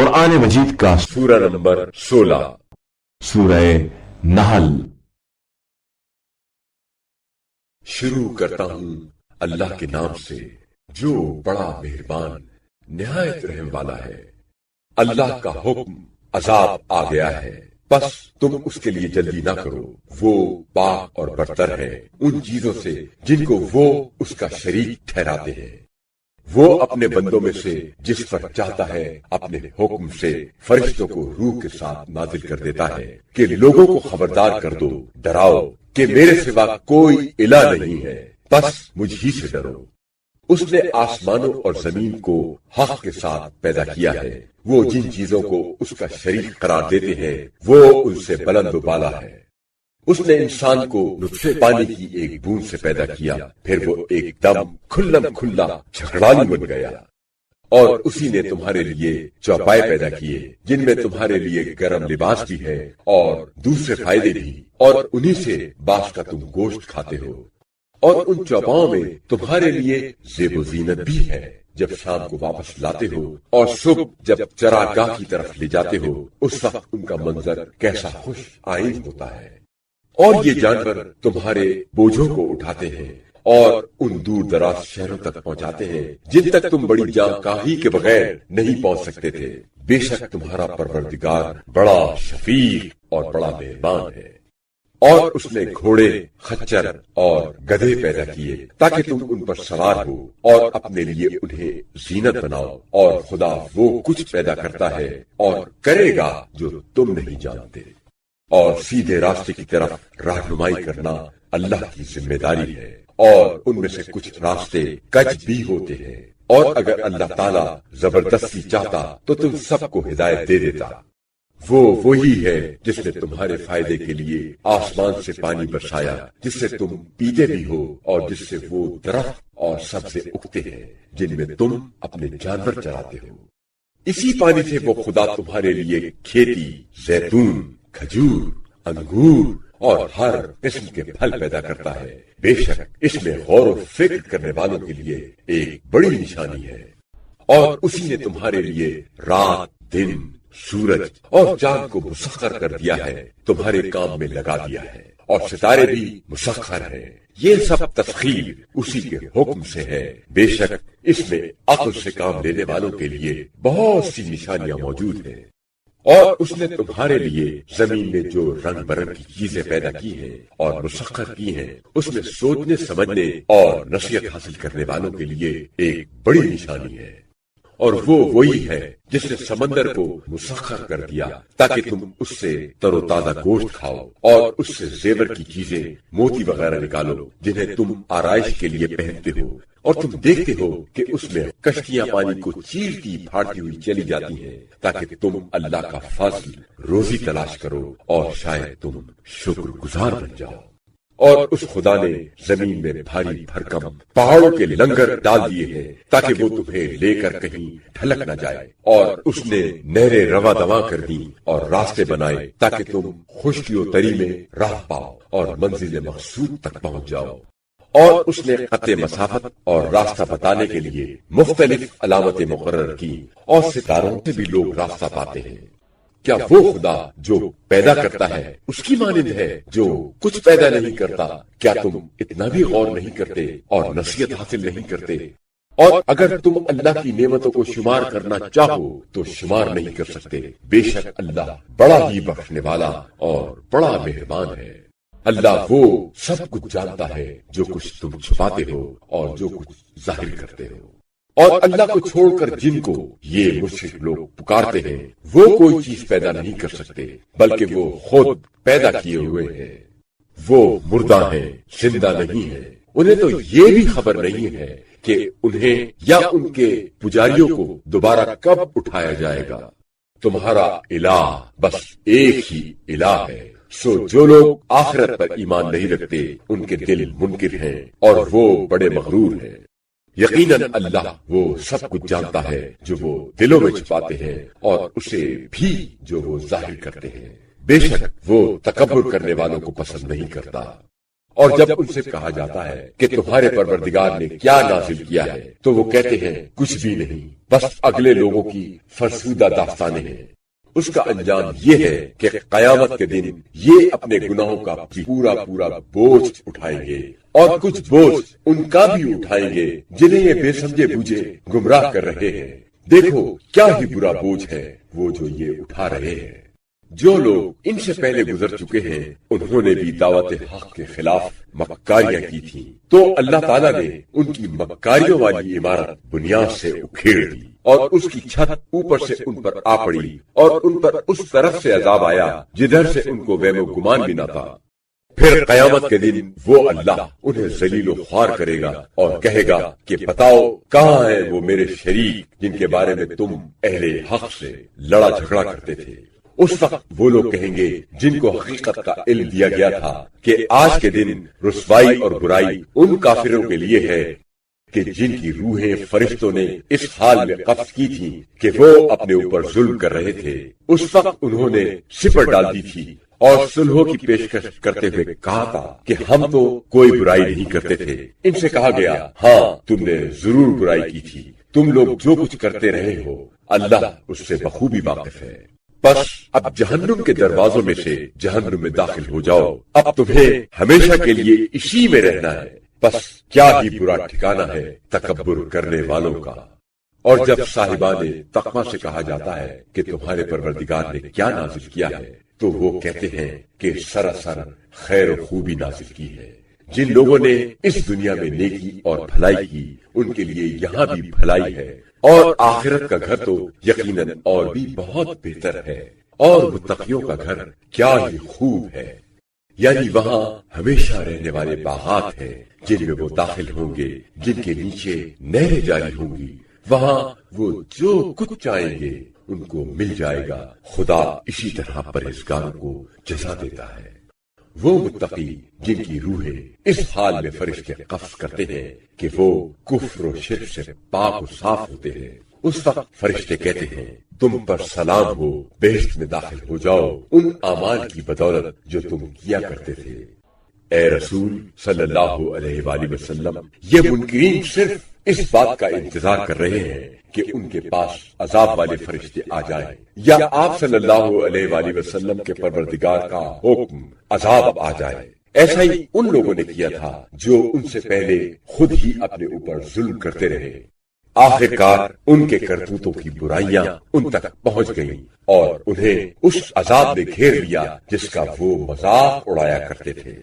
قرآن مجید کا سورہ نمبر 16 سورہ نحل۔ شروع کرتا ہوں اللہ کے نام سے جو بڑا مہربان نہایت رحم والا ہے۔ اللہ کا حکم عذاب آ گیا ہے، بس تم اس کے لیے جلدی نہ کرو۔ وہ پاک اور برتر ہے ان چیزوں سے جن کو وہ اس کا شریک ٹھہراتے ہیں۔ وہ اپنے بندوں میں سے جس پر چاہتا ہے اپنے حکم سے فرشتوں کو روح کے ساتھ نازل کر دیتا ہے کہ لوگوں کو خبردار کر دو، ڈراؤ کہ میرے سوا کوئی الہ نہیں ہے، بس مجھ ہی سے ڈرو۔ اس نے آسمانوں اور زمین کو حق کے ساتھ پیدا کیا ہے۔ وہ جن چیزوں کو اس کا شریک قرار دیتے ہیں وہ ان سے بلند و بالا ہے۔ اس نے انسان کو نطفے پانی کی ایک بوند سے پیدا کیا، پھر وہ ایک دم کھلم کھلا جھگڑالو بن گیا۔ اور اسی نے تمہارے لیے چوپائے پیدا کیے جن میں تمہارے لیے گرم لباس بھی ہے اور دوسرے فائدے بھی، اور انہی سے بعض کا تم گوشت کھاتے ہو۔ اور ان چوپاؤں میں تمہارے لیے زیب و زینت بھی ہے جب شام کو واپس لاتے ہو، اور صبح جب چراگاہ کی طرف لے جاتے ہو اس وقت ان کا منظر کیسا خوش آئند ہوتا ہے۔ اور یہ جانور تمہارے بوجھوں کو اٹھاتے ہیں اور ان دور دراز شہروں تک پہنچاتے ہیں جن تک تم بڑی جانکاہی کے بغیر نہیں پہنچ سکتے تھے۔ بے شک تمہارا پروردگار بڑا شفیق اور بڑا مہربان ہے۔ اور اس نے گھوڑے، خچر اور گدھے پیدا کیے تاکہ تم ان پر سوار ہو اور اپنے لیے انہیں زینت بناؤ۔ اور خدا وہ کچھ پیدا کرتا ہے اور کرے گا جو تم نہیں جانتے۔ اور سیدھے راستے کی طرف رہنمائی کرنا اللہ کی ذمہ داری ہے، اور ان میں سے کچھ راستے کج بھی ہوتے ہیں، اور اگر اللہ تعالیٰ زبردستی چاہتا تو تم سب کو ہدایت دے دیتا۔ وہ وہی ہے جس نے تمہارے فائدے کے لیے آسمان سے پانی برسایا جس سے تم پیتے بھی ہو، اور جس سے وہ درخت اور سبزے اگتے ہیں جن میں تم اپنے جانور چراتے ہو۔ اسی پانی سے وہ خدا تمہارے لیے کھیتی، زیتون، کھجور، انگور اور ہر قسم کے پھل پیدا کرتا ہے۔ بے شک اس میں غور و فکر کرنے والوں کے لیے ایک بڑی نشانی ہے۔ اور اسی نے تمہارے لیے رات، دن، سورج اور چاند کو مسخر کر دیا ہے، تمہارے کام میں لگا دیا ہے، اور ستارے بھی مسخر ہیں۔ یہ سب تسخیر اسی کے حکم سے ہے۔ بے شک اس میں عقل سے کام لینے والوں کے لیے بہت سی نشانیاں موجود ہیں۔ اور اس نے تمہارے لیے زمین میں جو رنگ برنگ کی چیزیں پیدا کی ہیں اور مسخر کی ہیں اس میں سوچنے سمجھنے اور نصیحت حاصل کرنے والوں کے لیے ایک بڑی نشانی ہے۔ اور وہ وہی ہے جس نے سمندر کو مسخر کر دیا تاکہ تم اس سے تر و تازہ گوشت کھاؤ اور اس سے زیور کی چیزیں، موتی وغیرہ نکالو جنہیں تم آرائش کے لیے پہنتے ہو۔ اور تم دیکھتے ہو کہ اس میں کشتیاں پانی کو چیرتی پھاڑتی ہوئی چلی جاتی ہیں تاکہ تم اللہ کا فضل روزی تلاش کرو اور شاید تم شکر گزار بن جاؤ۔ اور اس خدا نے زمین میں بھاری بھرکم پہاڑوں کے لنگر ڈال دیے ہیں تاکہ وہ تمہیں لے کر کہیں ڈھلک نہ جائے، اور اس نے نہریں رواں دواں کر دی اور راستے بنائے تاکہ تم خشکی و تری میں راہ پاؤ اور منزل مقصود تک پہنچ جاؤ۔ اور اس نے قطع مسافت اور راستہ بتانے کے لیے مختلف علامتیں مقرر کی، اور ستاروں سے بھی لوگ راستہ پاتے ہیں۔ کیا وہ خدا جو پیدا کرتا ہے اس کی مانند ہے جو کچھ پیدا نہیں کرتا؟ کیا تم اتنا بھی غور نہیں کرتے اور نصیحت حاصل نہیں کرتے؟ اور اگر تم اللہ کی نعمتوں کو شمار کرنا چاہو تو شمار نہیں کر سکتے۔ بے شک اللہ بڑا ہی بخشنے والا اور بڑا مہربان ہے۔ اللہ وہ سب کچھ جانتا ہے جو کچھ تم چھپاتے ہو اور جو کچھ ظاہر کرتے ہو۔ اور اللہ کو چھوڑ کر جن کو یہ مشرک لوگ پکارتے ہیں وہ کوئی چیز پیدا نہیں کر سکتے بلکہ وہ خود پیدا کیے ہوئے ہیں۔ وہ مردہ ہیں، زندہ نہیں ہیں۔ انہیں تو یہ بھی خبر نہیں ہے کہ انہیں یا ان کے پجاریوں کو دوبارہ کب اٹھایا جائے گا۔ تمہارا الہ بس ایک ہی الہ ہے، سو جو لوگ آخرت پر ایمان نہیں رکھتے ان کے دل منکر ہیں اور وہ بڑے مغرور ہیں۔ یقیناً اللہ وہ سب کچھ جانتا ہے جو وہ دلوں میں چھپاتے ہیں اور اسے بھی جو وہ ظاہر کرتے ہیں۔ بے شک وہ تکبر کرنے والوں کو پسند نہیں کرتا۔ اور جب ان سے کہا جاتا ہے کہ تمہارے پروردگار نے کیا نازل کیا ہے تو وہ کہتے ہیں کچھ بھی نہیں، بس اگلے لوگوں کی فرسودہ داستانیں ہیں۔ اس کا انجام یہ ہے کہ قیامت کے دن یہ اپنے گناہوں کا پورا بوجھ اٹھائیں گے، اور کچھ بوجھ ان کا بھی اٹھائیں گے جنہیں یہ بے سمجھے بوجھے گمراہ کر رہے ہیں۔ دیکھو کیا ہی برا بوجھ ہے وہ جو یہ اٹھا رہے ہیں۔ جو لوگ ان سے پہلے گزر چکے ہیں انہوں نے بھی دعوت حق کے خلاف مکاریاں کی تھیں، تو اللہ تعالیٰ نے ان کی مکاریوں والی عمارت بنیاد سے اکھیڑ دی، اور اس کی چھت اوپر سے ان پر آ پڑی، اور ان پر اس طرف سے عذاب آیا جدھر سے ان کو وہم و گمان بھی نہ تھا۔ پھر قیامت کے دن وہ اللہ انہیں ذلیل و خوار کرے گا اور کہے گا کہ بتاؤ کہاں ہیں وہ میرے شریک جن کے بارے میں تم اہل حق سے لڑا جھگڑا کرتے تھے۔ اس وقت وہ لوگ کہیں گے جن کو حقیقت کا علم دیا گیا تھا کہ آج کے دن رسوائی اور برائی ان کافروں کے لیے ہے کہ جن کی روحیں فرشتوں نے اس حال میں قبض کی تھیں کہ وہ اپنے اوپر ظلم کر رہے تھے۔ اس وقت انہوں نے سپر ڈال دی تھی اور صلحوں کی پیشکش کرتے ہوئے کہا تھا کہ ہم تو کوئی برائی نہیں کرتے تھے۔ ان سے کہا گیا ہاں تم نے ضرور برائی کی تھی، تم لوگ جو کچھ کرتے رہے ہو اللہ اس سے بخوبی واقف ہے۔ بس اب جہنم کے دروازوں میں سے جہنم میں داخل ہو جاؤ، اب تمہیں ہمیشہ کے لیے اسی میں رہنا ہے۔ بس کیا ہی برا ٹھکانہ ہے تکبر کرنے والوں کا۔ اور جب صاحبان تقویٰ سے کہا جاتا ہے کہ تمہارے پروردگار نے کیا نازل کیا ہے تو وہ کہتے ہیں کہ سراسر خیر و خوبی نازل کی ہے۔ جن لوگوں نے اس دنیا میں نیکی اور بھلائی کی ان کے لیے یہاں بھی بھلائی ہے، اور آخرت کا گھر تو یقیناً اور بھی بہت بہتر ہے، اور متقیوں کا گھر کیا ہی خوب ہے، یعنی وہاں ہمیشہ رہنے والے باغات ہیں جن میں وہ داخل ہوں گے، جن کے نیچے نہریں جاری ہوں گی، وہاں وہ جو کچھ چاہیں گے ان کو مل جائے گا۔ خدا اسی طرح پرہیزگاروں کو جزا دیتا ہے۔ وہ متقی جن کی روحیں اس حال میں فرشتے قبض کرتے ہیں کہ وہ کفر و شرک سے پاک و صاف ہوتے ہیں، اس وقت فرشتے کہتے ہیں تم پر سلام ہو، بہشت میں داخل ہو جاؤ ان اعمال کی بدولت جو تم کیا کرتے تھے۔ اے رسول صلی اللہ علیہ وآلہ وسلم، یہ منکرین صرف اس بات کا انتظار کر رہے ہیں کہ ان کے پاس عذاب والے فرشتے آ جائیں، یا آپ صلی اللہ علیہ وآلہ وسلم کے پروردگار کا حکم عذاب آ جائے۔ ایسا ہی ان لوگوں نے کیا تھا جو ان سے پہلے خود ہی اپنے اوپر ظلم کرتے رہے۔ آخرکار ان کے کرتوتوں کی برائیاں ان تک پہنچ گئیں اور انہیں اس عذاب نے گھیر لیا جس کا وہ مذاق اڑایا کرتے تھے۔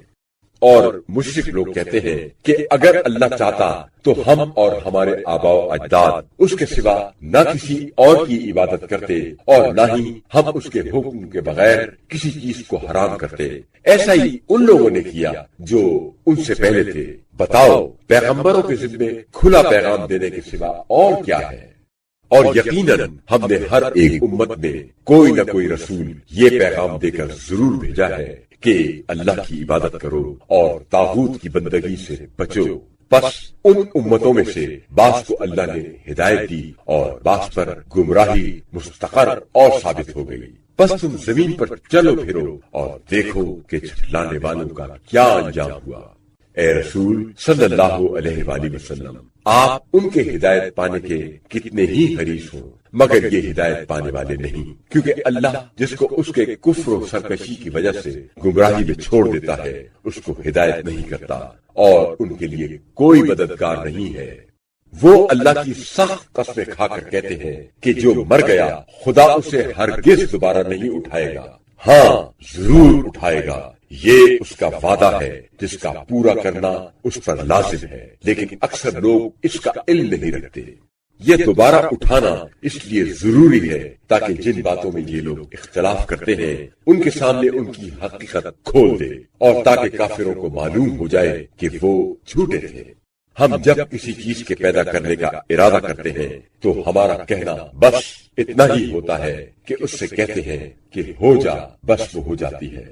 اور مشرک لوگ کہتے ہیں کہ اگر اللہ چاہتا تو ہم اور ہمارے آباء و اجداد اس کے سوا نہ کسی اور کی عبادت کرتے اور نہ ہی ہم اس کے حکم کے بغیر کسی چیز کو حرام کرتے۔ ایسا ہی ان لوگوں نے کیا جو ان سے پہلے تھے۔ بتاؤ پیغمبروں کے ذمے کھلا پیغام دینے کے سوا اور کیا ہے؟ اور یقیناً ہم نے ہر ایک امت میں کوئی نہ کوئی رسول یہ پیغام دے کر ضرور بھیجا ہے کہ اللہ کی عبادت کرو اور طاغوت کی بندگی سے بچو۔ بس ان امتوں میں سے بعض کو اللہ نے ہدایت دی اور بعض پر گمراہی مستقر اور ثابت ہو گئی۔ بس تم زمین پر چلو پھرو اور دیکھو کہ جھٹلانے والوں کا کیا انجام ہوا۔ اے رسول صلی اللہ علیہ وآلہ وسلم، آپ ان کے ہدایت پانے کے کتنے ہی حریص ہوں، مگر یہ ہدایت پانے والے نہیں، کیونکہ اللہ جس کو اس کے کفر و سرکشی کی وجہ سے گمراہی میں چھوڑ دیتا ہے اس کو ہدایت نہیں کرتا، اور ان کے لیے کوئی مددگار نہیں ہے۔ وہ اللہ کی سخت قسمیں کھا کر کہتے ہیں کہ جو مر گیا خدا اسے ہرگز دوبارہ نہیں اٹھائے گا۔ ہاں ضرور اٹھائے گا، یہ اس کا وعدہ ہے جس کا پورا کرنا اس پر لازم ہے، لیکن اکثر لوگ اس کا علم نہیں رکھتے۔ یہ دوبارہ اٹھانا اس لیے ضروری ہے تاکہ جن باتوں میں یہ لوگ اختلاف کرتے ہیں ان کے سامنے ان کی حقیقت کھول دے، اور تاکہ کافروں کو معلوم ہو جائے کہ وہ جھوٹے تھے۔ ہم جب کسی چیز کے پیدا کرنے کا ارادہ کرتے ہیں تو ہمارا کہنا بس اتنا ہی ہوتا ہے کہ اس سے کہتے ہیں کہ ہو جا، بس وہ ہو جاتی ہے۔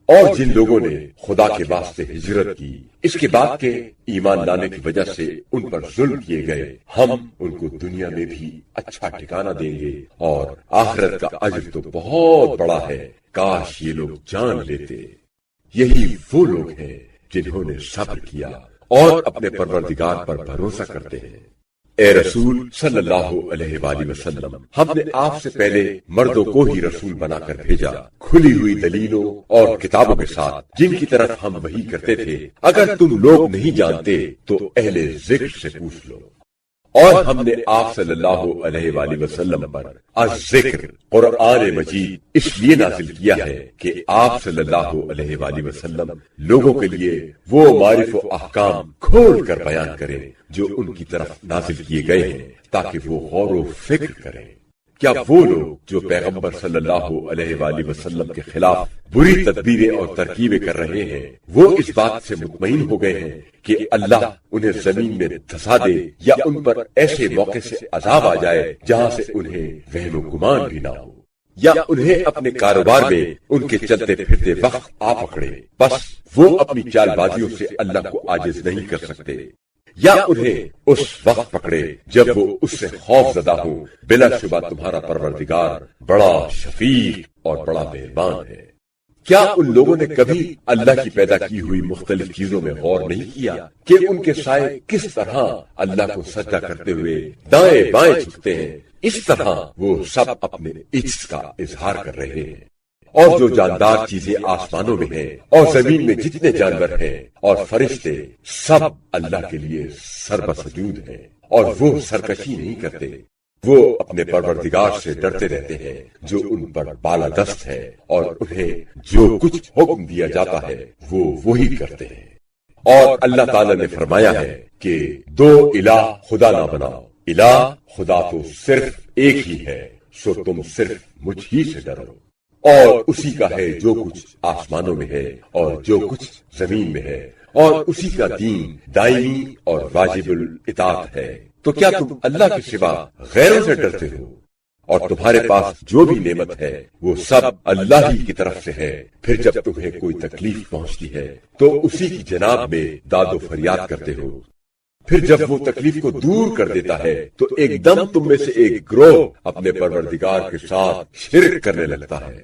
اور جن لوگوں نے خدا کے واسطے ہجرت کی اس کے بعد کے ایمان لانے کی وجہ سے ان پر ظلم کیے گئے، ہم ان کو دنیا میں بھی اچھا ٹھکانہ دیں گے اور آخرت کا اجر تو بہت بڑا ہے، کاش یہ لوگ جان لیتے۔ یہی وہ لوگ ہیں جنہوں نے صبر کیا اور اپنے پروردگار پر بھروسہ کرتے ہیں۔ اے رسول صلی اللہ علیہ وآلہ وسلم، ہم نے آپ سے پہلے مردوں کو ہی رسول بنا کر بھیجا، کھلی ہوئی دلیلوں اور کتابوں کے ساتھ، جن کی طرف ہم وحی کرتے تھے۔ اگر تم لوگ نہیں جانتے تو اہل ذکر سے پوچھ لو۔ اور ہم نے آپ صلی اللہ علیہ وآلہ وسلم پر الذکر قرآن مجید اس لیے نازل کیا ہے کہ آپ صلی اللہ علیہ وآلہ وسلم لوگوں کے لیے وہ معارف و احکام کھول کر بیان کریں جو ان کی طرف نازل کیے گئے ہیں، تاکہ وہ غور و فکر کریں۔ کیا وہ لوگ جو پیغمبر صلی اللہ علیہ وآلہ وسلم کے خلاف بری تدبیریں اور ترکیبیں کر رہے ہیں، وہ اس بات سے مطمئن ہو گئے ہیں کہ اللہ انہیں زمین میں دھسا دے یا ان پر ایسے موقع سے عذاب آ جائے جہاں سے انہیں وہم و گمان بھی نہ ہو، یا انہیں اپنے کاروبار میں ان کے چلتے پھرتے وقت آ پکڑے، بس وہ اپنی چال بازیوں سے اللہ کو عاجز نہیں کر سکتے، یا انہیں اس وقت پکڑے جب وہ اس سے خوف زدہ ہو۔ بلا شبہ تمہارا پروردگار بڑا شفیق اور بڑا مہربان ہے۔ کیا ان لوگوں نے کبھی اللہ کی پیدا کی ہوئی مختلف چیزوں میں غور نہیں کیا کہ ان کے سائے کس طرح اللہ کو سجدہ کرتے ہوئے دائیں بائیں جھکتے ہیں؟ اس طرح وہ سب اپنے عجز کا اظہار کر رہے ہیں۔ اور جو جاندار چیزیں آسمانوں میں ہیں اور زمین میں جتنے جانور ہیں اور فرشتے، سب اللہ کے لیے سربسجود ہیں، اور وہ سرکشی نہیں کرتے۔ وہ اپنے پروردگار سے ڈرتے رہتے ہیں جو ان پر بالادست ہے، اور انہیں جو کچھ حکم دیا جاتا ہے وہ وہی کرتے ہیں۔ اور اللہ تعالی نے فرمایا ہے کہ دو الہ خدا نہ بناؤ، الہ خدا تو صرف ایک ہی ہے، سو تم صرف مجھ ہی سے ڈرو۔ اور اسی کا ہے جو کچھ آسمانوں میں ہے اور جو کچھ زمین میں ہے، اور اسی کا دین دائمی اور واجب الاطاعت ہے۔ تو کیا تم اللہ کے سوا غیروں سے ڈرتے ہو؟ اور تمہارے پاس جو بھی نعمت ہے وہ سب اللہ ہی کی طرف سے ہے۔ پھر جب تمہیں کوئی تکلیف پہنچتی ہے تو اسی کی جناب میں داد و فریاد کرتے ہو، پھر جب وہ تکلیف کو دور کر دیتا ہے تو ایک دم تم میں سے ایک گروہ اپنے پروردگار کے ساتھ شرک کرنے لگتا ہے،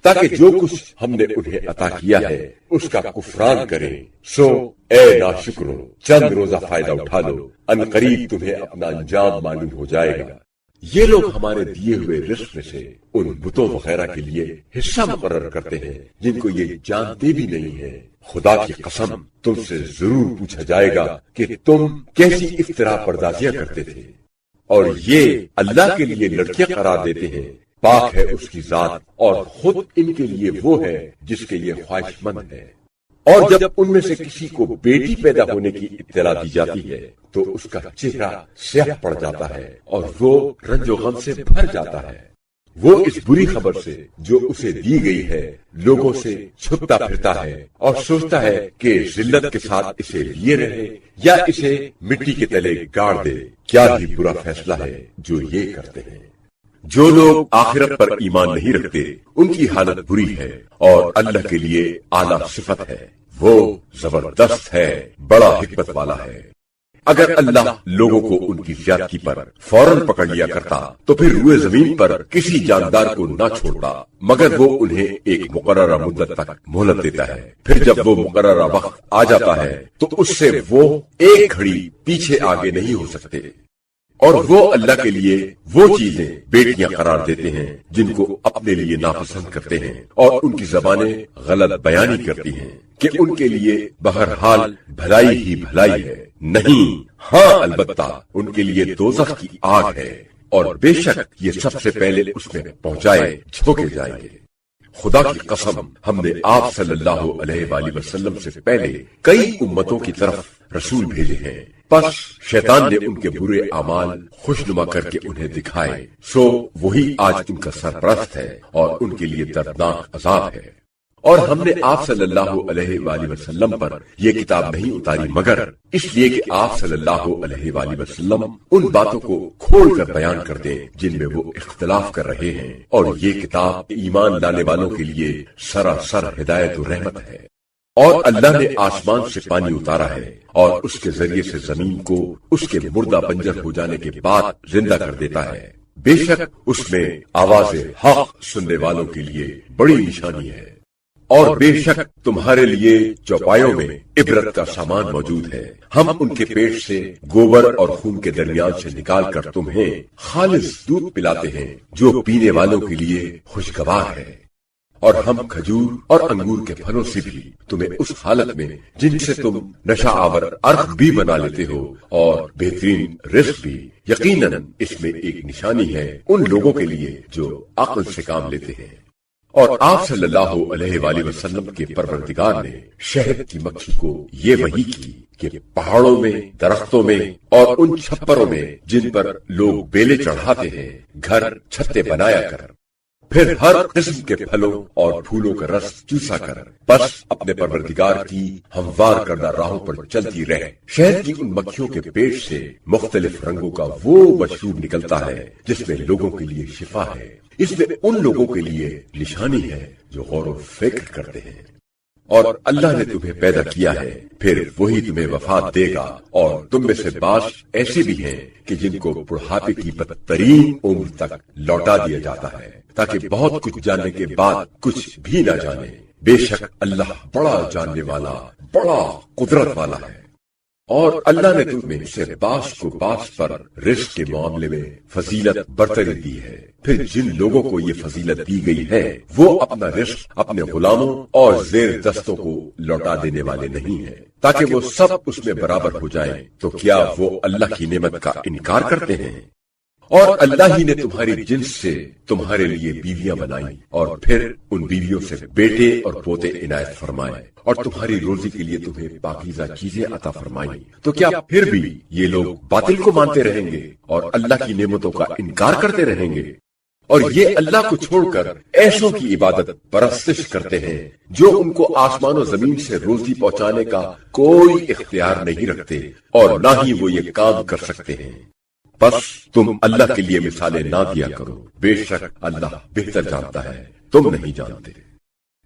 تاکہ جو کچھ ہم نے انہیں عطا کیا ہے اس کا کفران کریں۔ سو اے ناشکرو، چند روزہ فائدہ اٹھا لو، ان قریب تمہیں اپنا انجام معلوم ہو جائے گا۔ یہ لوگ ہمارے دیے ہوئے رزق میں سے ان بتوں وغیرہ کے لیے حصہ مقرر کرتے ہیں جن کو یہ جانتے بھی نہیں ہیں۔ خدا کی قسم، تم سے ضرور پوچھا جائے گا کہ تم کیسی افترا پردازیاں کرتے تھے۔ اور یہ اللہ کے لیے لڑکیاں قرار دیتے ہیں، پاک ہے اس کی ذات، اور خود ان کے لیے وہ ہے جس کے یہ خواہش مند ہے۔ اور جب ان میں سے کسی کو بیٹی پیدا ہونے کی اطلاع دی جاتی ہے تو اس کا چہرہ سیاہ پڑ جاتا ہے اور وہ رنج و غم سے بھر جاتا ہے۔ وہ اس بری خبر سے جو اسے دی گئی ہے لوگوں سے چھپتا پھرتا ہے اور سوچتا ہے کہ ذلت کے ساتھ اسے لیے رہے یا اسے مٹی کے تلے گاڑ دے۔ کیا ہی برا فیصلہ ہے جو یہ کرتے ہیں۔ جو لوگ آخرت پر ایمان نہیں رکھتے ان کی حالت بری ہے، اور اللہ کے لیے اعلیٰ صفت ہے، وہ زبردست ہے، بڑا حکمت والا ہے۔ اگر اللہ لوگوں کو ان کی زیادتی پر فوراً پکڑ لیا کرتا تو پھر روئے زمین پر کسی جاندار کو نہ چھوڑتا، مگر وہ انہیں ایک مقررہ مدت تک مہلت دیتا ہے۔ پھر جب وہ مقررہ وقت آ جاتا ہے تو اس سے وہ ایک گھڑی پیچھے آگے نہیں ہو سکتے۔ اور وہ اللہ کے لیے وہ چیزیں بیٹیاں قرار دیتے ہیں جن کو اپنے لیے ناپسند کرتے ہیں، اور ان کی زبانیں غلط بیانی کرتی ہیں کہ ان کے لیے بہرحال بھلائی ہی بھلائی ہے۔ نہیں، ہاں البتہ ان کے لیے دوزخ کی آگ ہے، اور بے شک یہ سب سے پہلے اس میں پہنچائے جھونکے جائیں گے۔ خدا کی قسم، ہم نے آپ صلی اللہ علیہ وآلہ وسلم سے پہلے کئی امتوں کی طرف رسول بھیجے ہیں، پس شیطان نے ان کے برے اعمال خوشنما کر کے انہیں دکھائے، سو وہی آج ان کا سرپرست ہے اور ان کے لیے دردناک عذاب ہے۔ اور ہم نے آپ صلی اللہ علیہ وآلہ وسلم پر یہ کتاب نہیں اتاری مگر اس لیے کہ آپ صلی اللہ علیہ وآلہ وسلم ان باتوں کو کھول کر بیان کر دیں جن میں وہ اختلاف کر رہے ہیں، اور یہ کتاب ایمان لانے والوں کے لیے سراسر ہدایت و رحمت ہے۔ اور اللہ نے آسمان سے پانی اتارا ہے اور اس کے ذریعے سے زمین کو اس کے مردہ بنجر ہو جانے کے بعد زندہ کر دیتا ہے۔ بے شک اس میں آواز حق سننے والوں کے لیے بڑی نشانی ہے۔ اور بے شک تمہارے لیے چوپایوں میں عبرت کا سامان موجود ہے۔ ہم ان کے پیٹ سے گوبر اور خون کے درمیان سے نکال کر تمہیں خالص دودھ پلاتے ہیں جو پینے والوں کے لیے خوشگوار ہے، اور ہم کھجور اور انگور کے پھلوں سے بھی تمہیں اس حالت میں جن سے تم نشہ آور عرق بھی بنا لیتے ہو اور بہترین رزق بھی۔ یقیناً اس میں ایک نشانی ہے ان لوگوں کے لیے جو عقل سے کام لیتے ہیں۔ اور آپ صلی اللہ علیہ وآلہ وسلم کے پروردگار نے شہد کی مکھی کو یہ وحی کی کہ پہاڑوں میں، درختوں میں اور ان چھپروں میں جن پر لوگ بیلے چڑھاتے ہیں گھر چھتے بنایا کر، پھر ہر قسم کے پھلوں اور پھولوں کا رس چوسا کر، بس اپنے پروردگار کی ہموار کردہ راہوں پر چلتی رہے۔ شہد کی ان مکھیوں کے پیٹ سے مختلف رنگوں کا وہ مشروب نکلتا ہے جس میں لوگوں کے لیے شفا ہے۔ اس میں ان لوگوں کے لیے نشانی ہے جو غور و فکر کرتے ہیں۔ اور اللہ نے تمہیں پیدا کیا ہے، پھر وہی تمہیں وفات دے گا، اور تم میں سے بعض ایسے بھی ہیں کہ جن کو بڑھاپے کی بدترین عمر تک لوٹا دیا جاتا ہے تاکہ بہت کچھ جاننے کے بعد کچھ بھی نہ جانے۔ بے شک اللہ بڑا جاننے والا، بڑا قدرت والا ہے۔ اور اللہ نے تم میں سے بعض کو بعض پر رزق کے معاملے میں فضیلت برتری دی ہے، پھر جن لوگوں کو یہ فضیلت دی گئی ہے وہ اپنا رزق اپنے غلاموں اور زیر دستوں کو لوٹا دینے والے نہیں ہیں تاکہ وہ سب اس میں برابر ہو جائیں۔ تو کیا وہ اللہ کی نعمت کا انکار کرتے ہیں؟ اور اللہ ہی نے تمہاری جنس سے تمہارے لیے بیویاں بنائی، اور پھر ان بیویوں سے بیٹے اور پوتے عنایت فرمائے، اور تمہاری روزی کے لیے تمہیں پاکیزہ چیزیں عطا فرمائی۔ تو کیا پھر بھی یہ لوگ باطل کو مانتے رہیں گے اور اللہ کی نعمتوں کا انکار کرتے رہیں گے؟ اور یہ اللہ کو چھوڑ کر ایسوں کی عبادت پرستش کرتے ہیں جو ان کو آسمان و زمین سے روزی پہنچانے کا کوئی اختیار نہیں رکھتے، اور نہ ہی وہ یہ کام کر سکتے ہیں۔ بس تم اللہ کے لیے مثالیں نہ دیا کرو، بے شک اللہ بہتر جانتا ہے، تم نہیں جانتے۔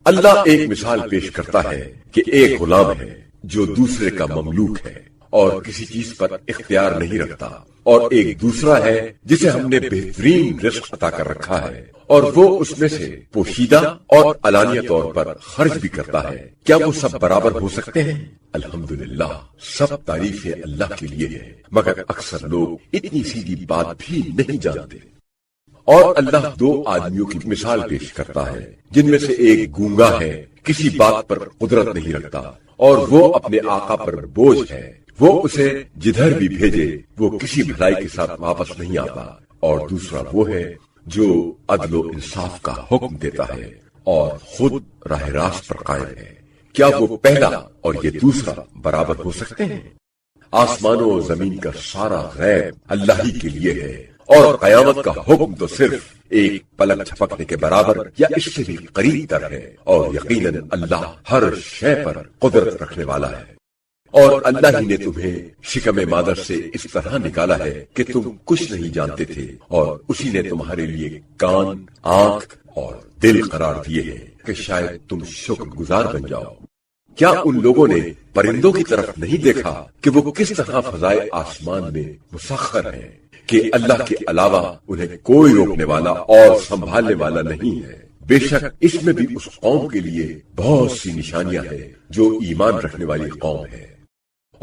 اللہ ایک مثال پیش کرتا ہے کہ ایک غلام ہے جو دوسرے کا مملوک ہے اور کسی چیز پر اختیار نہیں رکھتا، اور ایک دوسرا ہے جسے ہم نے بہترین رزق عطا کر رکھا ہے اور وہ اس میں سے پوشیدہ اور علانیہ طور پر خرچ بھی کرتا ہے۔ کیا وہ سب برابر ہو سکتے ہیں؟ الحمدللہ، سب تعریفیں اللہ کے لیے ہے، مگر اکثر لوگ اتنی سیدھی بات بھی نہیں جانتے۔ اور اللہ دو آدمیوں کی مثال پیش کرتا ہے جن میں سے ایک گونگا ہے، کسی بات پر قدرت نہیں رکھتا، اور وہ اپنے آقا پر بوجھ ہے، وہ اسے جدھر بھی بھیجے وہ کسی بھلائی کے ساتھ واپس نہیں آتا۔ اور دوسرا وہ ہے جو عدل و انصاف کا حکم دیتا ہے اور خود راہ راست پر قائم ہے۔ کیا وہ پہلا اور یہ دوسرا برابر ہو سکتے ہیں؟ آسمانوں و زمین کا سارا غیب اللہ ہی کے لیے ہے، اور قیامت کا حکم تو صرف ایک پلک جھپکنے کے برابر یا اس سے بھی قریب تر ہے، اور یقیناً اللہ ہر شے پر قدرت رکھنے والا ہے۔ اور اللہ ہی نے تمہیں شکم مادر سے اس طرح نکالا ہے کہ تم کچھ نہیں جانتے تھے، اور اسی نے تمہارے لیے کان، آنکھ اور دل قرار دیے ہیں کہ شاید تم شکر گزار بن جاؤ۔ کیا ان لوگوں نے پرندوں کی طرف نہیں دیکھا کہ وہ کس طرح فضائے آسمان میں مسخر ہیں، کہ اللہ کے علاوہ انہیں کوئی روکنے والا اور سنبھالنے والا نہیں ہے؟ بے شک اس میں بھی اس قوم کے لیے بہت سی نشانیاں ہیں جو ایمان رکھنے والی قوم ہے۔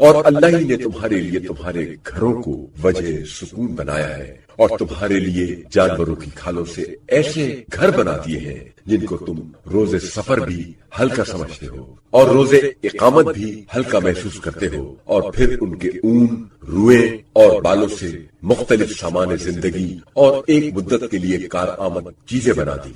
اور اللہ ہی نے تمہارے لیے تمہارے گھروں کو وجہ سکون بنایا ہے، اور تمہارے لیے جانوروں کی کھالوں سے ایسے گھر بنا دیے ہیں جن کو تم روز سفر بھی ہلکا سمجھتے ہو اور روز اقامت بھی ہلکا محسوس کرتے ہو، اور پھر ان کے اون، روئیں اور بالوں سے مختلف سامان زندگی اور ایک مدت کے لیے کارآمد چیزیں بنا دی۔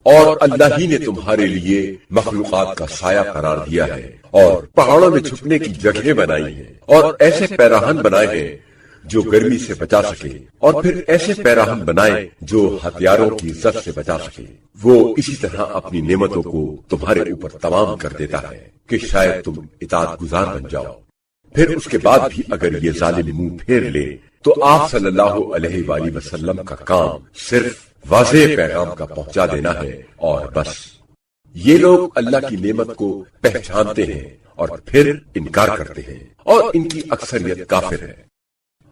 اور اللہ ہی نے تمہارے لیے مخلوقات کا سایہ قرار دیا ہے، اور پہاڑوں میں چھپنے کی جگہیں بنائی ہیں، اور ایسے پیراہن بنائے ہیں جو گرمی سے بچا سکے، اور پھر ایسے پیراہن بنائے جو ہتھیاروں کی زد سے بچا سکے۔ وہ اسی طرح اپنی نعمتوں کو تمہارے اوپر تمام کر دیتا ہے کہ شاید تم اطاعت گزار بن جاؤ۔ پھر اس کے بعد بھی اگر یہ ظالم منہ پھیر لے تو آپ صلی اللہ علیہ وآلہ وسلم کا کام صرف واضح پیغام کا پہنچا دینا ہے، اور بس۔ یہ لوگ اللہ کی نعمت کو پہچانتے ہیں اور پھر انکار کرتے ہیں، اور ان کی اکثریت کافر ہے۔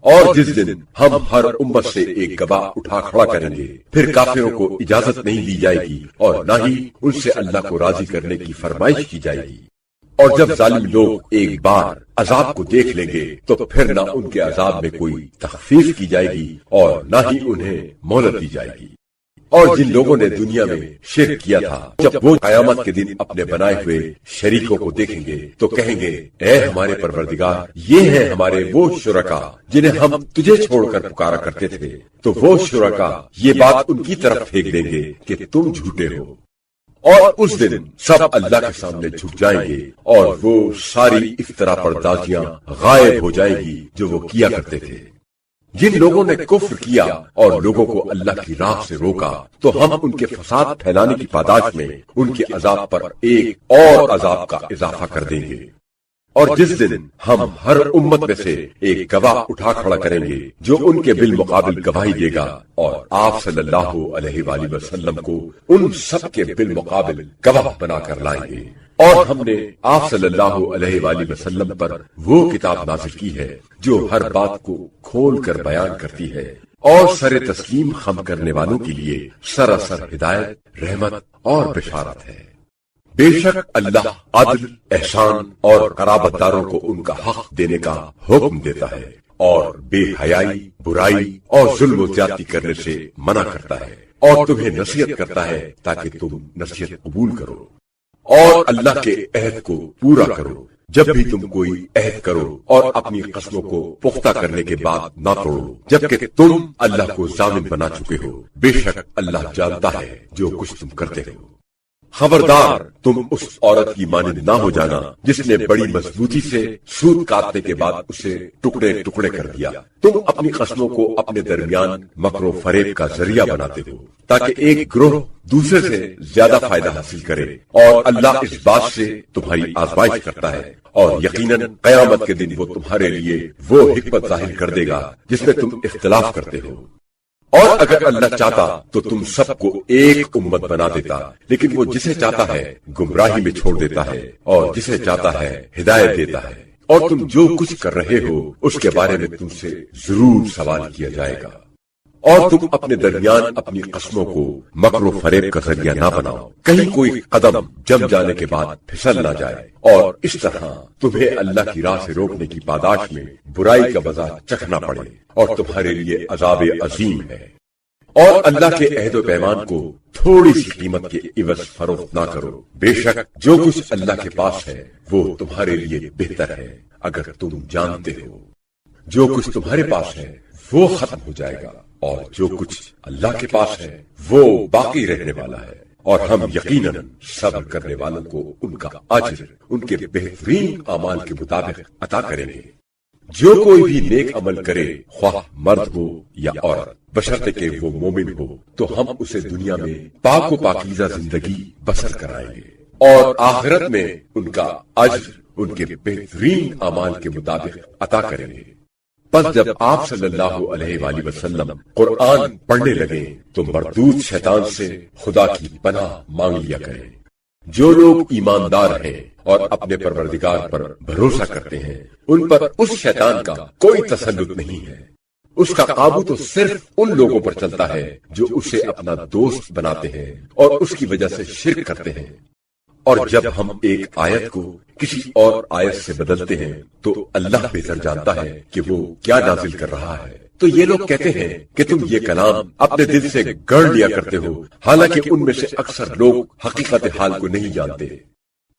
اور جس دن ہم ہر امت سے ایک گواہ اٹھا کھڑا کریں گے، پھر کافروں کو اجازت نہیں دی جائے گی اور نہ ہی ان سے اللہ کو راضی کرنے کی فرمائش کی جائے گی۔ اور جب ظالم لوگ ایک بار عذاب کو دیکھ لیں گے تو پھر نہ ان کے عذاب میں کوئی تخفیف کی جائے گی اور نہ ہی انہیں مہلت دی جائے گی۔ اور جن لوگوں نے دنیا میں شرک کیا تھا، جب وہ قیامت کے دن اپنے بنائے ہوئے شریکوں کو دیکھیں گے تو کہیں گے، اے ہمارے پروردگار، یہ ہیں ہمارے وہ شرکا جنہیں ہم تجھے چھوڑ کر پکارا کرتے تھے۔ تو وہ شرکا یہ بات ان کی طرف پھینک دیں گے کہ تم جھوٹے ہو، اور اس دن سب اللہ کے سامنے جھک جائیں گے اور وہ ساری افترا پردازیاں غائب ہو جائیں گی جو وہ کیا کرتے تھے۔ جن لوگوں نے کفر کیا اور لوگوں کو اللہ کی راہ سے روکا تو ہم ان کے فساد پھیلانے کی پاداش میں ان کے عذاب پر ایک اور عذاب کا اضافہ کر دیں گے۔ اور جس دن ہم ہر امت میں سے ایک گواہ اٹھا کھڑا کریں گے جو ان کے بالمقابل گواہی دے گا، اور آپ صلی اللہ علیہ وآلہ وسلم کو ان سب کے بالمقابل گواہ بنا کر لائیں گے۔ اور ہم نے آپ صلی اللہ علیہ وآلہ وسلم پر وہ کتاب نازل کی ہے جو ہر بات کو کھول کر بیان کرتی ہے اور سر تسلیم خم کرنے والوں کے لیے سراسر ہدایت، رحمت اور بشارت ہے۔ بے شک اللہ عدل، احسان اور قرابت داروں کو ان کا حق دینے کا حکم دیتا ہے اور بے حیائی، برائی اور ظلم و زیادتی کرنے سے منع کرتا ہے، اور تمہیں نصیحت کرتا ہے تاکہ تم نصیحت قبول کرو اور اللہ کے عہد کو پورا کرو۔ جب بھی تم کوئی عہد کرو اور اپنی قسموں کو پختہ کرنے کے بعد نہ توڑو، جبکہ تم اللہ کو ضامن بنا چکے ہو، بے شک اللہ جانتا ہے جو کچھ تم کرتے ہو۔ خبردار، تم اس عورت کی مانند نہ ہو جانا جس نے بڑی مضبوطی سے سود کاٹنے کے بعد اسے ٹکڑے ٹکڑے کر دیا۔ تم اپنی قسموں کو اپنے درمیان مکر و فریب کا ذریعہ بناتے ہو تاکہ ایک گروہ دوسرے سے زیادہ فائدہ حاصل کرے، اور اللہ اس بات سے تمہاری آزمائش کرتا ہے، اور یقیناً قیامت کے دن وہ تمہارے لیے وہ حکمت ظاہر کر دے گا جس میں تم اختلاف کرتے ہو۔ اور اگر اللہ چاہتا تو تم سب کو ایک امت بنا دیتا، لیکن وہ جسے چاہتا ہے گمراہی میں چھوڑ دیتا ہے اور جسے چاہتا ہے ہدایت دیتا ہے۔ اور تم جو کچھ کر رہے ہو اس کے بارے میں تم سے ضرور سوال کیا جائے گا، اور تم اپنے درمیان اپنی قسموں کو مکر و فریب کا ذریعہ نہ بناؤ، کہیں کوئی قدم جم جانے کے بعد پھسل نہ جائے، اور اس طرح تمہیں اللہ کی راہ سے روکنے کی پاداش میں برائی کا مزہ چکھنا پڑے اور تمہارے لیے عذاب عظیم ہے۔ اور اللہ کے عہد و پیمان کو تھوڑی سی قیمت کے عوض فروخت نہ کرو، بے شک جو کچھ اللہ کے پاس ہے وہ تمہارے لیے بہتر ہے اگر تم جانتے ہو۔ جو کچھ تمہارے پاس ہے وہ ختم ہو جائے گا، اور جو کچھ اللہ کے پاس ہے وہ باقی رہنے والا ہے، اور ہم یقیناً صبر کرنے والوں کو ان کا اجر ان کے بہترین اعمال کے مطابق عطا کریں گے۔ جو کوئی بھی نیک عمل کرے، خواہ مرد ہو یا عورت، بشرطے کہ وہ مومن ہو، تو ہم اسے دنیا میں پاک و پاکیزہ زندگی بسر کرائیں گے، اور آخرت میں ان کا اجر ان کے بہترین اعمال کے مطابق عطا کریں گے۔ پس جب آپ صلی اللہ علیہ وآلہ وسلم قرآن پڑھنے لگے تو مردود شیطان سے خدا کی پناہ مانگ لیا کریں۔ جو لوگ ایماندار ہیں اور اپنے پروردگار پر بھروسہ کرتے ہیں، ان پر اس شیطان کا کوئی تسلط نہیں ہے۔ اس کا قابو تو صرف ان لوگوں پر چلتا ہے جو اسے اپنا دوست بناتے ہیں اور اس کی وجہ سے شرک کرتے ہیں۔ اور جب ہم ایک آیت کو کسی اور آیت سے بدلتے ہیں تو اللہ بہتر جانتا ہے کہ وہ کیا نازل کر رہا ہے۔ تو یہ لوگ کہتے ہیں کہ تم یہ کلام اپنے دل سے گڑ لیا کرتے ہو، حالانکہ ان میں سے اکثر لوگ حقیقت حال کو نہیں جانتے۔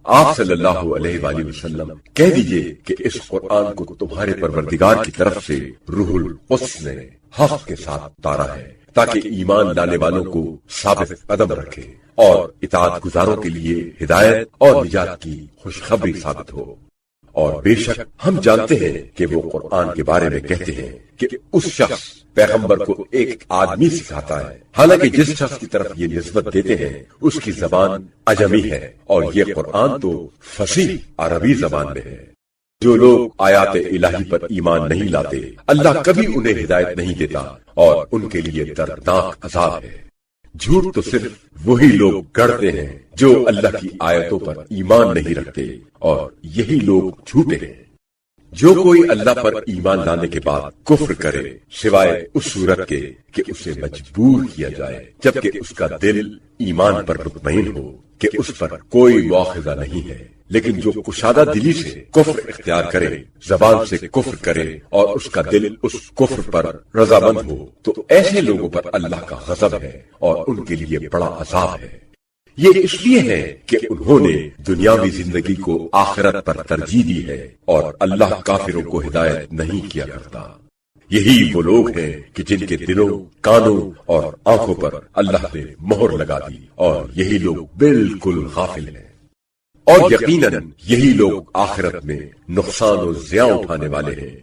آپ صلی اللہ علیہ وآلہ وسلم کہہ دیجئے کہ اس قرآن کو تمہارے پروردگار کی طرف سے روح القدس نے حق کے ساتھ اتارا ہے تاکہ ایمان لانے والوں کو ثابت قدم رکھے اور اطاعت گزاروں کے لیے ہدایت اور نجات کی خوشخبری ثابت ہو۔ اور بے شک ہم جانتے ہیں کہ وہ قرآن کے بارے میں کہتے ہیں کہ اس شخص پیغمبر کو ایک آدمی سکھاتا ہے، حالانکہ جس شخص کی طرف یہ نسبت دیتے ہیں اس کی زبان عجمی ہے اور یہ قرآن تو فصیح عربی زبان میں ہے۔ جو لوگ آیات الہی پر ایمان نہیں لاتے، اللہ کبھی انہیں ہدایت نہیں دیتا اور ان کے لیے دردناک عذاب ہے۔ جھوٹ تو صرف وہی لوگ گڑھتے ہیں جو اللہ کی آیتوں پر ایمان نہیں رکھتے، اور یہی لوگ جھوٹے ہیں۔ جو کوئی اللہ پر ایمان لانے کے بعد کفر کرے سوائے اس صورت کے کہ اسے مجبور کیا جائے جبکہ اس کا دل ایمان پر مطمئن ہو کہ اس پر کوئی مواخذہ نہیں ہے، لیکن جو کشادہ دلی سے کفر اختیار کرے، زبان سے کفر کرے اور اس کا دل اس کفر پر رضامند ہو، تو ایسے لوگوں پر اللہ کا غضب ہے اور ان کے لیے بڑا عذاب ہے۔ یہ اس لیے ہے کہ انہوں نے دنیاوی زندگی کو آخرت پر ترجیح دی ہے اور اللہ کافروں کو ہدایت نہیں کیا کرتا۔ یہی وہ لوگ ہیں کہ جن کے دلوں، کانوں اور آنکھوں پر اللہ نے مہر لگا دی، اور یہی لوگ بالکل غافل ہیں، اور یقیناً یہی لوگ آخرت میں نقصان و زیاں اٹھانے والے ہیں۔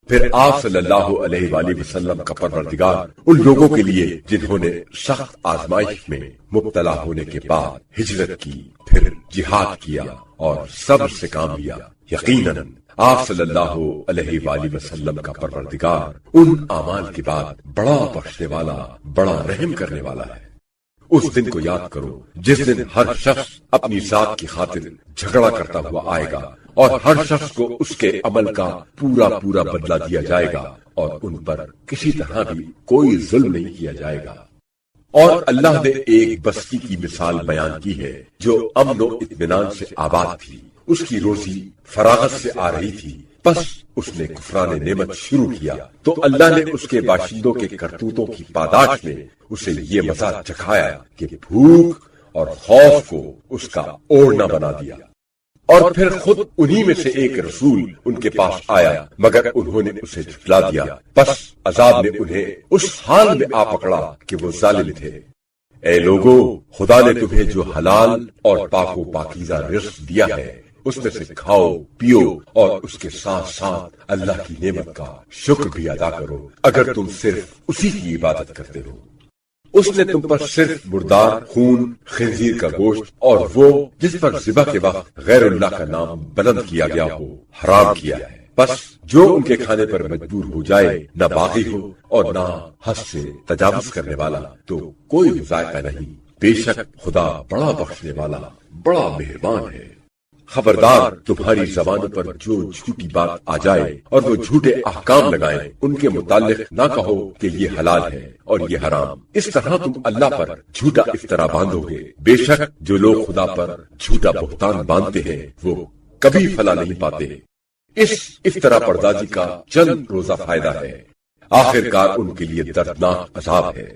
پھر آپ صلی اللہ علیہ وآلہ وسلم کا پروردگار ان لوگوں کے لیے جنہوں نے سخت آزمائش میں مبتلا ہونے کے بعد ہجرت کی، پھر جہاد کیا اور صبر سے کام لیا، یقیناً آپ صلی اللہ علیہ وآلہ وسلم کا پروردگار ان اعمال کے بعد بڑا بخشنے والا، بڑا رحم کرنے والا ہے۔ اس دن کو یاد کرو جس دن ہر شخص اپنی ذات کی خاطر جھگڑا کرتا ہوا آئے گا، اور ہر شخص کو اس کے عمل کا پورا پورا بدلہ دیا جائے گا، اور ان پر کسی طرح بھی کوئی ظلم نہیں کیا جائے گا۔ اور اللہ نے ایک بستی کی مثال بیان کی ہے جو امن و اطمینان سے آباد تھی، اس کی روزی فراغت سے آ رہی تھی، پس اس نے کفران نعمت شروع کیا تو اللہ نے اس کے باشندوں کے کرتوتوں کی پاداش میں اسے یہ مزہ چکھایا کہ بھوک اور خوف کو اس کا اوڑھنا بنا دیا۔ اور پھر خود انہی میں سے ایک رسول ان کے پاس آیا، مگر انہوں نے اسے جھٹلا دیا، پس عذاب نے انہیں اس حال میں آ پکڑا کہ وہ ظالم تھے۔ اے لوگو، خدا نے تمہیں جو حلال اور پاک و پاکیزہ رزق دیا ہے اس میں سے کھاؤ پیو، اور اس کے ساتھ ساتھ اللہ کی نعمت کا شکر بھی ادا کرو اگر تم صرف اسی کی عبادت کرتے ہو۔ اس نے تم پر صرف مردار خون، خنزیر کا گوشت اور وہ جس پر ذبح کے وقت غیر اللہ کا نام بلند کیا گیا ہو حرام کیا ہے، بس جو ان کے کھانے پر مجبور ہو جائے نہ باغی ہو اور نہ حد سے تجاوز کرنے والا تو کوئی ذائقہ نہیں، بے شک خدا بڑا بخشنے والا، بڑا مہربان ہے۔ خبردار، تمہاری زبانوں پر جو جھوٹی بات آ جائے اور وہ جھوٹے احکام لگائیں، ان کے متعلق نہ کہو کہ یہ حلال ہے اور یہ حرام، اس طرح تم اللہ پر جھوٹا افطرا باندھو گے۔ بے شک جو لوگ خدا پر جھوٹا بہتان باندھتے ہیں وہ کبھی فلاح نہیں پاتے۔ اس افطرا پردازی کا چند روزہ فائدہ ہے، آخر کار ان کے لیے دردناک عذاب ہے۔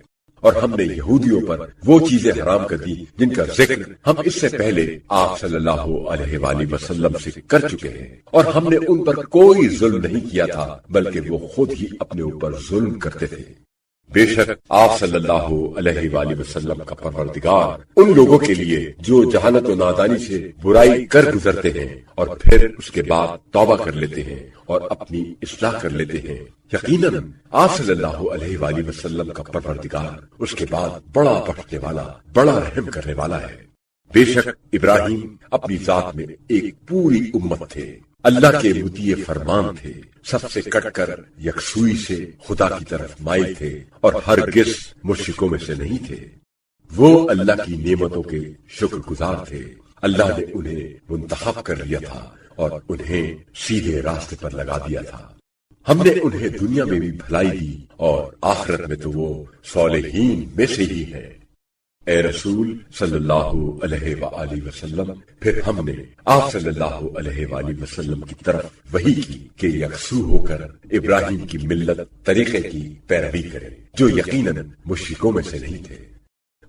اور ہم نے یہودیوں پر وہ چیزیں حرام کر دی جن کا ذکر ہم اس سے پہلے آپ صلی اللہ علیہ وآلہ وسلم سے کر چکے ہیں، اور ہم نے ان پر کوئی ظلم نہیں کیا تھا بلکہ وہ خود ہی اپنے اوپر ظلم کرتے تھے۔ بے شک آپ صلی اللہ علیہ وآلہ وسلم کا پروردگار ان لوگوں کے لیے جو جہالت و نادانی سے برائی کر گزرتے ہیں اور پھر اس کے بعد توبہ کر لیتے ہیں اور اپنی اصلاح کر لیتے ہیں، یقیناً آپ صلی اللہ علیہ وآلہ وسلم کا پروردگار اس کے بعد بڑا بخشنے والا، بڑا رحم کرنے والا ہے۔ بے شک ابراہیم اپنی ذات میں ایک پوری امت تھے، اللہ کے مطیع فرمان تھے، سب سے کٹ کر یکسوئی سے خدا کی طرف مائل تھے اور ہرگز مشرکوں میں سے نہیں تھے۔ وہ اللہ کی نعمتوں کے شکر گزار تھے، اللہ نے انہیں منتخب کر لیا تھا اور انہیں سیدھے راستے پر لگا دیا تھا۔ ہم نے انہیں دنیا میں بھی بھلائی دی اور آخرت میں تو وہ صالحین میں سے ہی ہے۔ اے رسول صلی اللہ علیہ وآلہ وسلم، پھر ہم نے آپ صلی اللہ علیہ وآلہ وسلم کی طرف وحی کی کہ یکسو ہو کر ابراہیم کی ملت طریقے کی پیروی کرے جو یقیناً مشرکوں میں سے نہیں تھے۔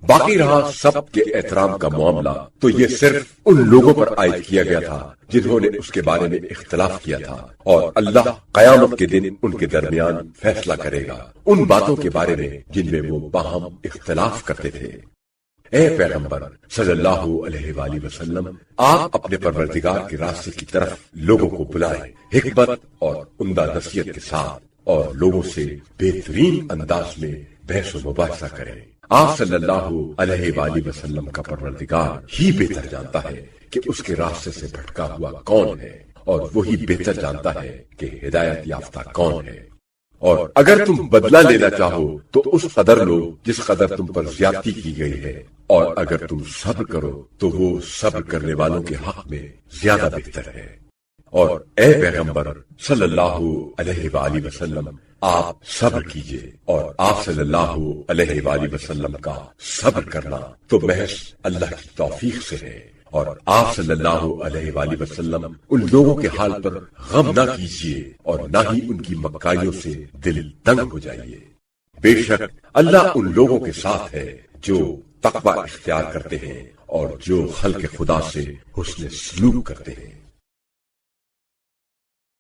باقی رہا سب کے احترام کا معاملہ تو یہ صرف ان لوگوں پر عائد کیا گیا تھا جنہوں نے اس کے بارے میں اختلاف کیا تھا، اور اللہ قیامت کے دن ان کے درمیان فیصلہ کرے گا ان باتوں کے بارے میں جن میں وہ باہم اختلاف کرتے تھے۔ اے پیغمبر صلی اللہ علیہ وآلہ وسلم، آپ اپنے پروردگار کے راستے کی طرف لوگوں کو بلائیں حکمت اور عمدہ نصیحت کے ساتھ، اور لوگوں سے بہترین انداز میں بحث و مباحثہ کریں۔ آپ صلی اللہ علیہ وآلہ وسلم کا پروردگار ہی بہتر جانتا ہے کہ اس کے راستے سے بھٹکا ہوا کون ہے، اور وہی بہتر جانتا ہے کہ ہدایت یافتہ کون ہے۔ اور اگر تم بدلہ لینا چاہو تو اس قدر لو جس قدر تم پر زیادتی کی گئی ہے، اور اگر تم صبر کرو تو وہ صبر کرنے والوں کے حق میں زیادہ بہتر ہے۔ اور اے پیغمبر صلی اللہ علیہ وآلہ وسلم آپ صبر کیجئے، اور آپ صلی اللہ علیہ وآلہ وسلم کا صبر کرنا تو محض اللہ کی توفیق سے ہے، اور آپ صلی اللہ علیہ وآلہ وسلم ان لوگوں کے حال پر غم نہ کیجئے اور نہ ہی ان کی مکائیوں سے دل تنگ ہو جائیے۔ بے شک اللہ ان لوگوں کے ساتھ ہے جو تقوی اختیار کرتے ہیں اور جو خلق خدا سے حسن سلوک کرتے ہیں۔